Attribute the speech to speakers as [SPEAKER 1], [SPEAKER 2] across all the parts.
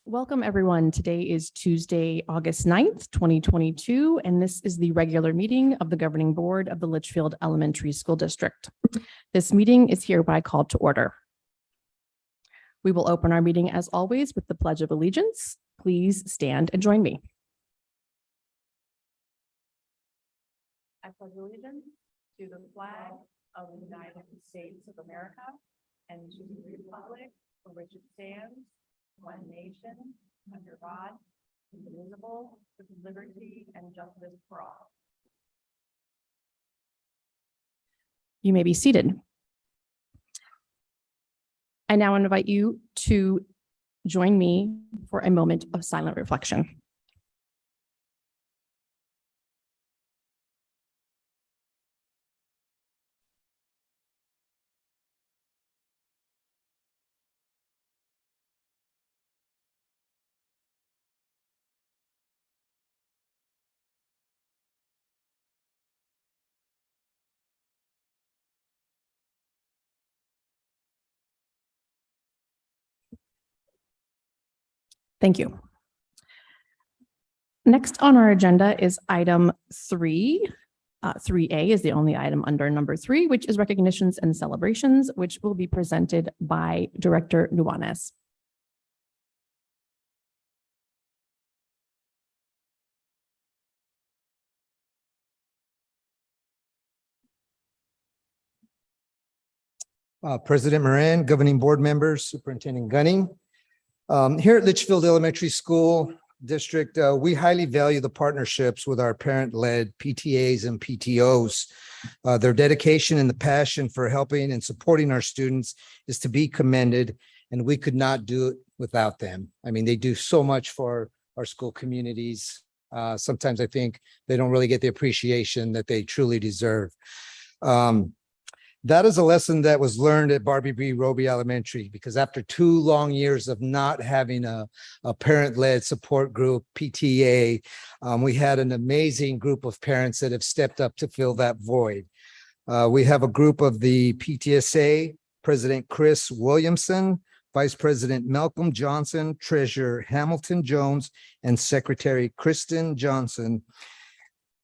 [SPEAKER 1] Welcome, everyone. Today is Tuesday, August 9th, 2022, and this is the regular meeting of the Governing Board of the Litchfield Elementary School District. This meeting is hereby called to order. We will open our meeting, as always, with the Pledge of Allegiance. Please stand and join me. I pledge allegiance to the flag of the United States of America and to the republic for which it stands, one nation, under God, indivisible, with liberty and justice for all. You may be seated. I now invite you to join me for a moment of silent reflection. Thank you. Next on our agenda is item 3. 3A is the only item under number 3, which is recognitions and celebrations, which will be presented by Director Nuanez.
[SPEAKER 2] President Moran, governing board members, Superintendent Gunning. Here at Litchfield Elementary School District, we highly value the partnerships with our parent-led PTAs and PTOs. Their dedication and the passion for helping and supporting our students is to be commended, and we could not do it without them. I mean, they do so much for our school communities. Sometimes I think they don't really get the appreciation that they truly deserve. That is a lesson that was learned at Barbie B. Roby Elementary, because after 2 long years of not having a parent-led support group, PTA, we had an amazing group of parents that have stepped up to fill that void. We have a group of the PTSA, President Chris Williamson, Vice President Malcolm Johnson, Treasurer Hamilton Jones, and Secretary Kristen Johnson.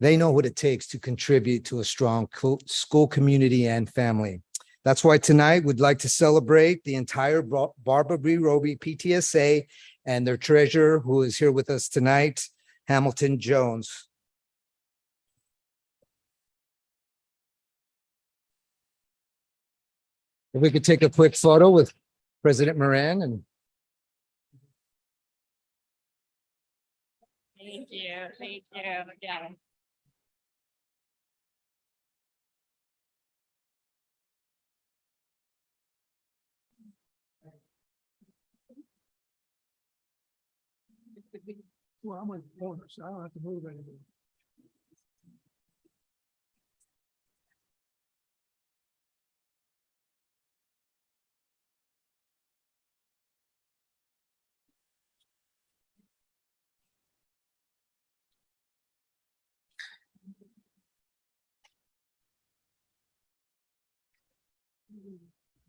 [SPEAKER 2] They know what it takes to contribute to a strong school community and family. That's why tonight we'd like to celebrate the entire Barbara B. Roby PTSA and their treasurer, who is here with us tonight, Hamilton Jones. If we could take a quick photo with President Moran. And
[SPEAKER 3] thank you. Yeah.
[SPEAKER 4] Well, I'm with the owner, so I don't have to move anything.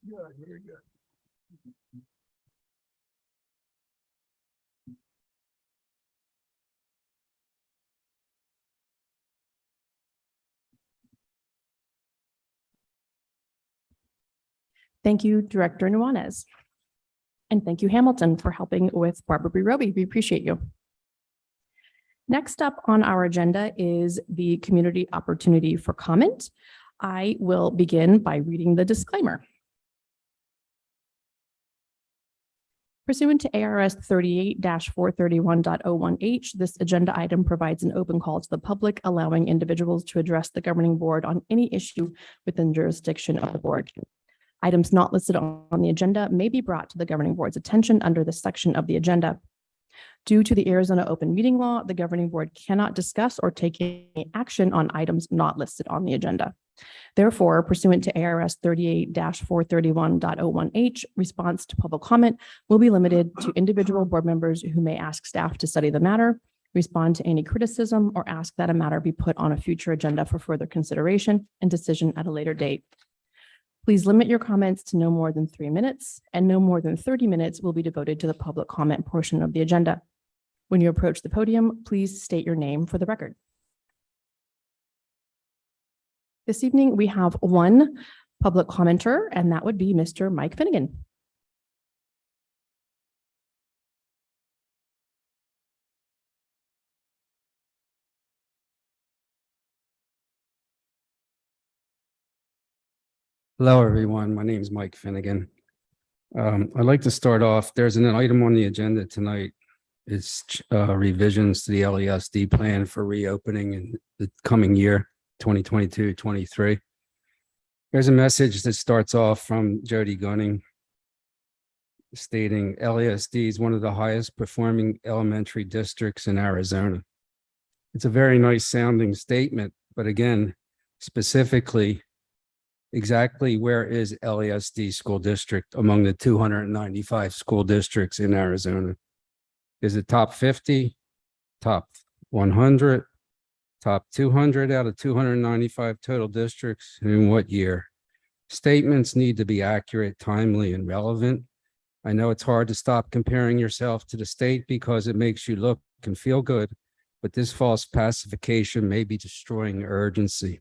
[SPEAKER 4] Good, very good.
[SPEAKER 1] Thank you, Director Nuanez. And thank you, Hamilton, for helping with Barbara B. Roby. We appreciate you. Next up on our agenda is the community opportunity for comment. I will begin by reading the disclaimer. Pursuant to ARS 38-431.01H, this agenda item provides an open call to the public, allowing individuals to address the governing board on any issue within jurisdiction of the board. Items not listed on the agenda may be brought to the governing board's attention under this section of the agenda. Due to the Arizona open meeting law, the governing board cannot discuss or take any action on items not listed on the agenda. Therefore, pursuant to ARS 38-431.01H, response to public comment will be limited to individual board members who may ask staff to study the matter, respond to any criticism, or ask that a matter be put on a future agenda for further consideration and decision at a later date. Please limit your comments to no more than 3 minutes, and no more than 30 minutes will be devoted to the public comment portion of the agenda. When you approach the podium, please state your name for the record. This evening, we have one public commenter, and that would be Mr. Mike Finnegan.
[SPEAKER 5] Hello, everyone. My name is Mike Finnegan. I'd like to start off, there's an item on the agenda tonight. It's revisions to the LESD plan for reopening in the coming year, 2022-23. There's a message that starts off from Jody Gunning stating LESD is one of the highest performing elementary districts in Arizona. It's a very nice sounding statement, but again, specifically, exactly where is LESD school district among the 295 school districts in Arizona? Is it top 50, top 100, top 200 out of 295 total districts? And in what year? Statements need to be accurate, timely, and relevant. I know it's hard to stop comparing yourself to the state because it makes you look and feel good, but this false pacification may be destroying urgency.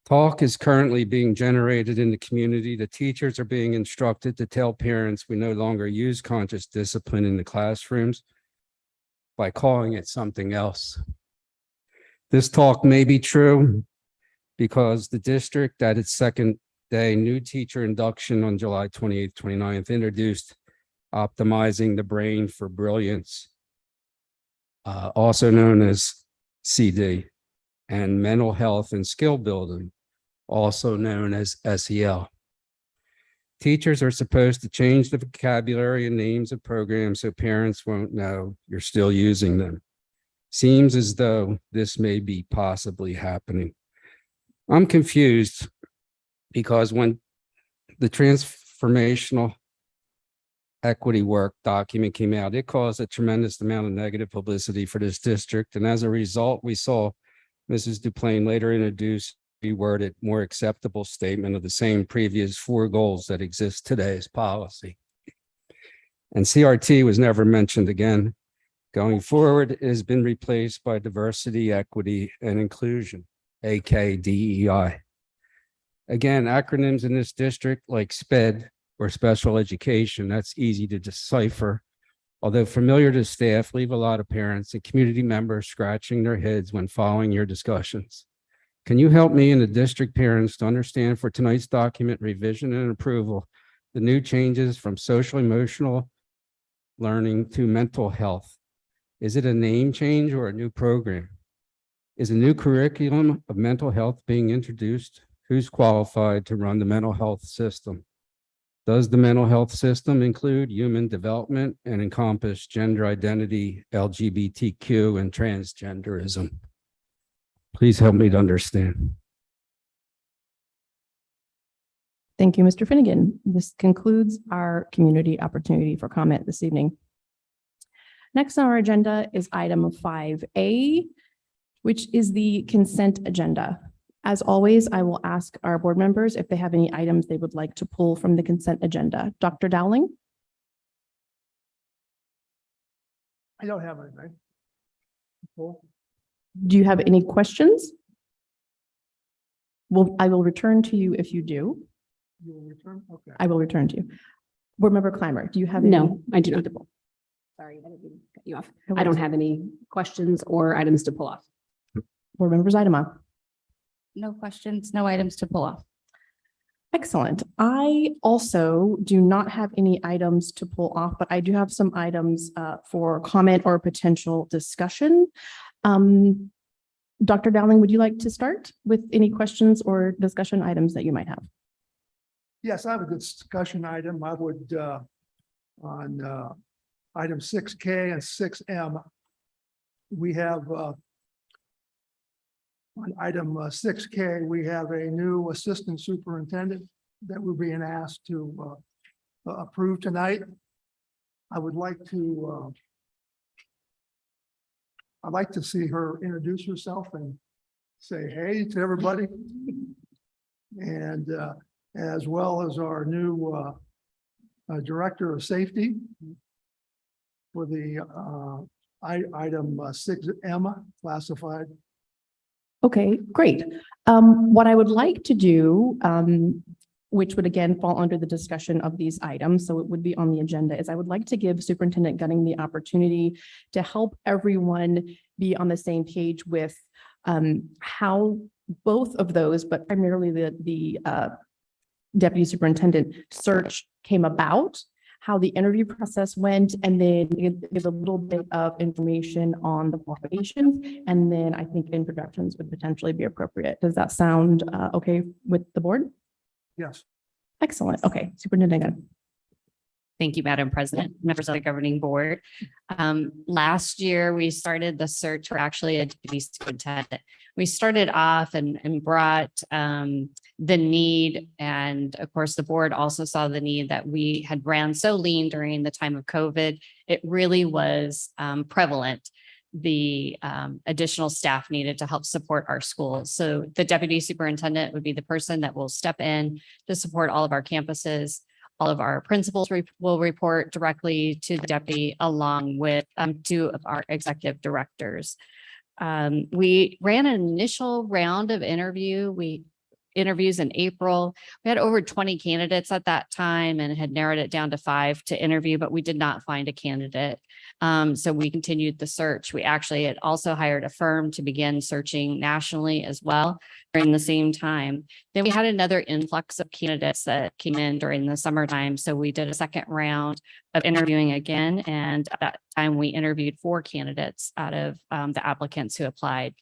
[SPEAKER 5] Talk is currently being generated in the community. The teachers are being instructed to tell parents we no longer use conscious discipline in the classrooms by calling it something else. This talk may be true because the district at its second day new teacher induction on July 28th, 29th introduced optimizing the brain for brilliance, also known as CD, and mental health and skill building, also known as SEL. Teachers are supposed to change the vocabulary and names of programs so parents won't know you're still using them. Seems as though this may be possibly happening. I'm confused because when the transformational equity work document came out, it caused a tremendous amount of negative publicity for this district. And as a result, we saw Mrs. Duplain later introduce reworded, more acceptable statement of the same previous 4 goals that exist today as policy. And CRT was never mentioned again. Going forward, it has been replaced by diversity, equity, and inclusion, aka DEI. Again, acronyms in this district like SPED or special education, that's easy to decipher. Although familiar to staff, leave a lot of parents and community members scratching their heads when following your discussions. Can you help me and the district parents to understand for tonight's document revision and approval, the new changes from social emotional learning to mental health? Is it a name change or a new program? Is a new curriculum of mental health being introduced? Who's qualified to run the mental health system? Does the mental health system include human development and encompass gender identity, LGBTQ, and transgenderism? Please help me to understand.
[SPEAKER 1] Thank you, Mr. Finnegan. This concludes our community opportunity for comment this evening. Next on our agenda is item 5A, which is the consent agenda. As always, I will ask our board members if they have any items they would like to pull from the consent agenda. Dr. Dowling?
[SPEAKER 4] I don't have anything. Cool.
[SPEAKER 1] Do you have any questions? Well, I will return to you if you do.
[SPEAKER 4] You will return? Okay.
[SPEAKER 1] I will return to you. Board Member Clymer, do you have any?
[SPEAKER 6] No, I do not. Sorry, I didn't mean to cut you off. I don't have any questions or items to pull off.
[SPEAKER 1] Board Member Zaidama?
[SPEAKER 3] No questions, no items to pull off.
[SPEAKER 1] Excellent. I also do not have any items to pull off, but I do have some items for comment or potential discussion. Dr. Dowling, would you like to start with any questions or discussion items that you might have?
[SPEAKER 4] Yes, I have a good discussion item. I would, on item 6K and 6M, we have, on item 6K, we have a new assistant superintendent that we're being asked to approve tonight. I would like to, I'd like to see her introduce herself and say hey to everybody. And as well as our new Director of Safety for the item 6M classified.
[SPEAKER 1] Okay, great. What I would like to do, which would again fall under the discussion of these items, so it would be on the agenda, is I would like to give Superintendent Gunning the opportunity to help everyone be on the same page with how both of those, but primarily the deputy superintendent search came about, how the interview process went, and then give a little bit of information on the qualifications. And then I think introductions would potentially be appropriate. Does that sound okay with the board?
[SPEAKER 4] Yes.
[SPEAKER 1] Excellent. Okay, Superintendent Gunn.
[SPEAKER 3] Thank you, Madam President, members of the governing board. Last year, we started the search for actually a deputy superintendent. We started off and brought the need, and of course, the board also saw the need that we had ran so lean during the time of COVID. It really was prevalent, the additional staff needed to help support our schools. So the deputy superintendent would be the person that will step in to support all of our campuses. All of our principals will report directly to the deputy, along with two of our executive directors. We ran an initial round of interviews in April. We had over 20 candidates at that time and had narrowed it down to 5 to interview, but we did not find a candidate. So we continued the search. We actually had also hired a firm to begin searching nationally as well during the same time. Then we had another influx of candidates that came in during the summertime. So we did a second round of interviewing again. And at that time, we interviewed 4 candidates out of the applicants who applied.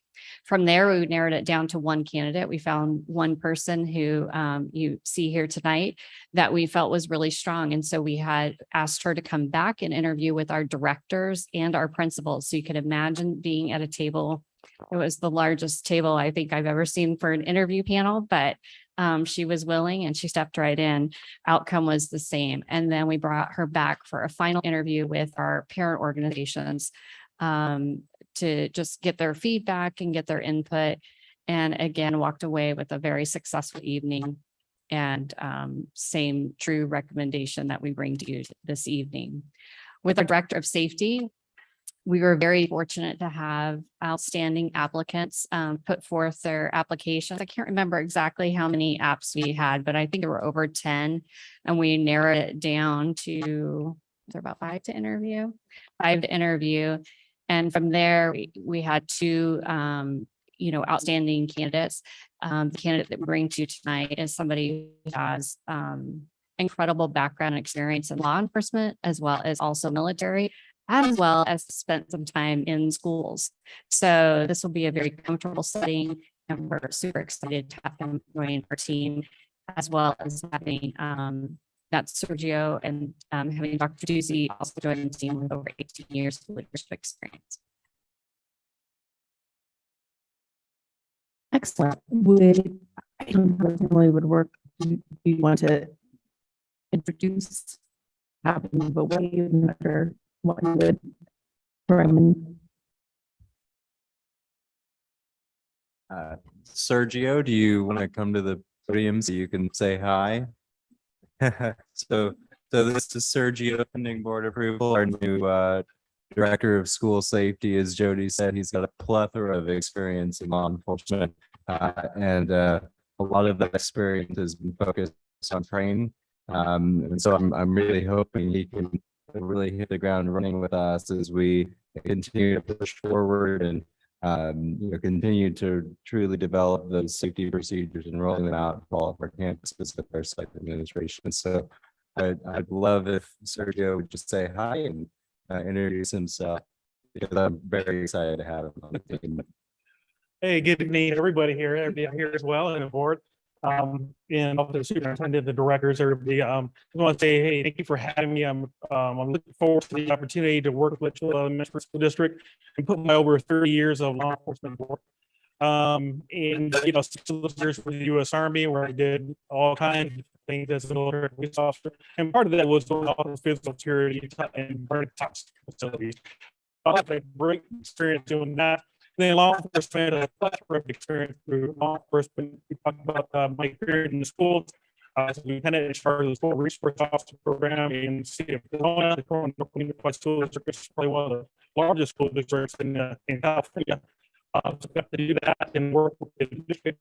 [SPEAKER 3] From there, we narrowed it down to 1 candidate. We found one person who you see here tonight that we felt was really strong. And so we had asked her to come back and interview with our directors and our principals. So you can imagine being at a table. It was the largest table I think I've ever seen for an interview panel, but she was willing and she stepped right in. Outcome was the same. And then we brought her back for a final interview with our parent organizations to just get their feedback and get their input. And again, walked away with a very successful evening, and same true recommendation that we bring to you this evening. With our director of safety, we were very fortunate to have outstanding applicants put forth their applications. I can't remember exactly how many apps we had, but I think there were over 10, and we narrowed it down to, there about 5 to interview. And from there, we had 2, outstanding candidates. The candidate that we bring to you tonight is somebody who has incredible background and experience in law enforcement, as well as also military, as well as spent some time in schools. So this will be a very comfortable setting, and we're super excited to have him join our team, as well as having that's Sergio, and having Dr. Doozy also join the team with over 18 years of leadership experience.
[SPEAKER 1] Excellent. I don't know how it would work. Do you want to introduce, have them vote or what you would recommend?
[SPEAKER 7] Sergio, do you want to come to the podium so you can say hi? So this is Sergio, pending board approval, our new director of school safety. As Jody said, he's got a plethora of experience in law enforcement, and a lot of that experience has been focused on training. And so I'm really hoping he can really hit the ground running with us as we continue to push forward and continue to truly develop those safety procedures and rolling them out for all of our campuses with our site administration. So I'd love if Sergio would just say hi and introduce himself, because I'm very excited to have him on the team.
[SPEAKER 8] Hey, good evening, everybody here as well, and the board. And also the superintendent, the directors, everybody. I want to say, hey, thank you for having me. I'm looking forward to the opportunity to work with Litchfield Elementary School District and put my over 30 years of law enforcement work. And 6 years with the U.S. Army, where I did all kinds of things as a military police officer, and part of that was going off of physical security and top facilities. I have a great experience doing that. Then law enforcement, a plethora of experience through law enforcement. We talked about my experience in the schools. Lieutenant in charge of the school resource officer program in the city of Pomona. The Pomona Unified School District is probably one of the largest school districts in California. So we have to do that and work with the district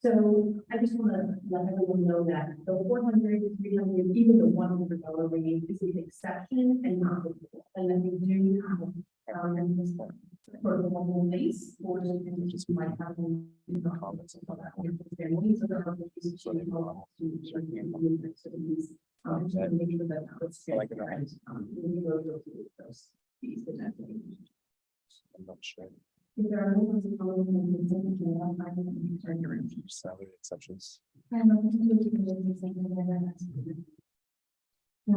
[SPEAKER 9] So I just want to let everyone know that the 400, 300, even the $100 range is an exception and not the rule. And then we do have for the one place or just might have comments about that. Families are to make sure that it's when you go to those fees.
[SPEAKER 7] I'm not sure.
[SPEAKER 9] If there are no ones following the consent agenda, I will return your interest.
[SPEAKER 7] Salary exceptions.
[SPEAKER 9] Now,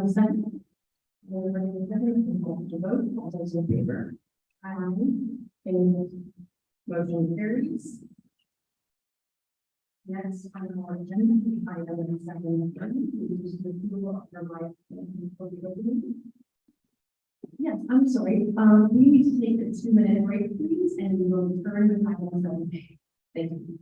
[SPEAKER 9] second. We're going to vote, all those in favor? Aye. Any motion carries. Next, on our agenda, item 7, which is the approval of the life for the opening. Yes, I'm sorry. We need to take a 2-minute break, please, and we will return to item 7. Thank you.